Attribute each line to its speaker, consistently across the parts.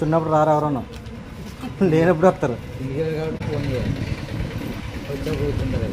Speaker 1: కూర్చున్నప్పుడు రారు ఎవరన్నా, లేనప్పుడు వస్తారు.
Speaker 2: ఇంటికి కాబట్టి ఫోన్ చేయాలి, వచ్చా కూర్చుంటారు.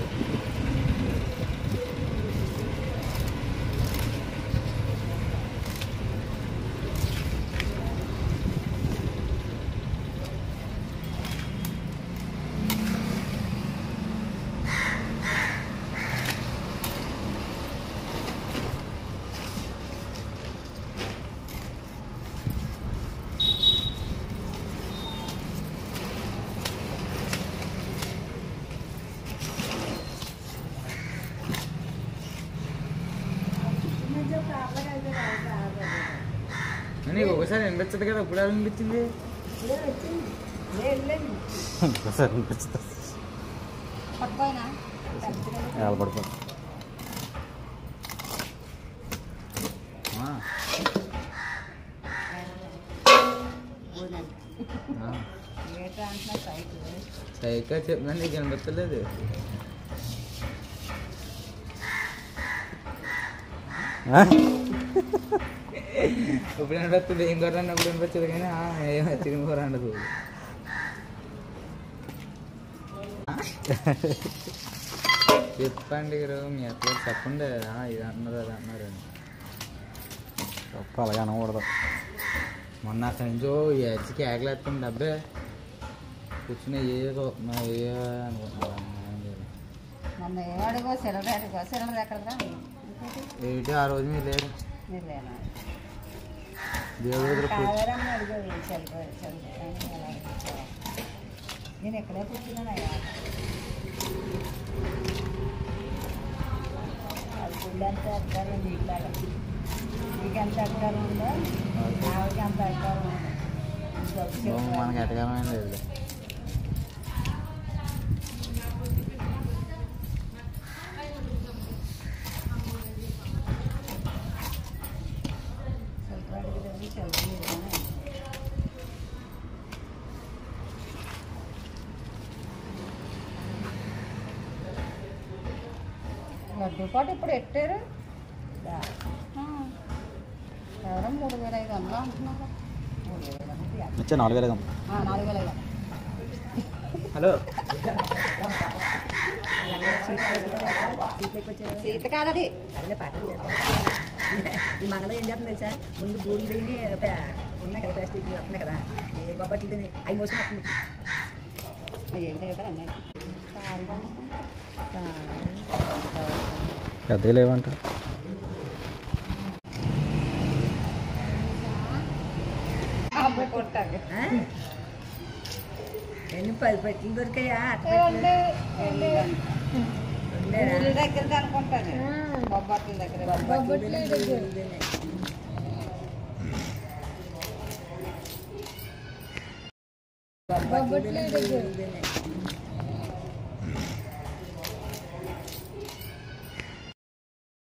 Speaker 2: అది నీకు ఒకసారి అనిపించదు కదా, ఇప్పుడు ఎలా అనిపించింది?
Speaker 1: ఒకసారి అనిపిస్తుంది పడిపోయి
Speaker 2: సైకిల్ చెప్పినా నీకు అనిపించలేదు. ఇప్పుడు అనిపిస్తుంది ఏం కూర అన్నప్పుడు అనిపించదు, కానీ ఏమో చికెన్ కూర ఉండదు. చెప్పండి మీ అట్లా చెప్పండి, ఇది అన్నారు అది అన్నారు అని
Speaker 1: తప్ప అలాగే అనకూడదు.
Speaker 2: మొన్న అక్కడి నుంచో ఎచ్చి కేకలేస్తుంది, డబ్బే కూర్చుని ఏ అనుకుంటున్నాను. ఏంటి ఆ రోజు మీరు లేరు, దేవుడి దగ్గర
Speaker 3: నేను ఎక్కడే కూర్చున్నానయ్యా, అది గుళ్ళు ఎంత అధికారం ఉంది, ఇట్లాగా మీకు ఎంత అధికారం ఉందో ఆవిడకి అంత అధికారం ఉంది.
Speaker 2: మనకి ఎటకారమైన లేదు.
Speaker 3: లడ్డు పాటు ఇప్పుడు ఎట్టారు ఎవరో 3,500 అంటున్నారు. 3,500
Speaker 1: వచ్చా 4,000.
Speaker 3: 4,500.
Speaker 2: హలో
Speaker 3: సీత కాదది, అదే పాటలు ఈ మనలో ఏం చేస్తుంది తెలుసా, ముందు బూడి తిరిగి ఉన్నాయి కదా, ప్లాస్టిక్ వస్తున్నాయి కదా, ఏ బొబ్బట్లు తిని అవి మోసం వస్తుంది. ఏంటి కదా అన్నీ
Speaker 1: పెద్దగా లేవంట.
Speaker 3: ఎన్ని 10 పెట్టిలు దొరికాయా దగ్గర అనుకుంటాను, బొబ్బట్ల దగ్గర బొబ్బట్ల దగ్గర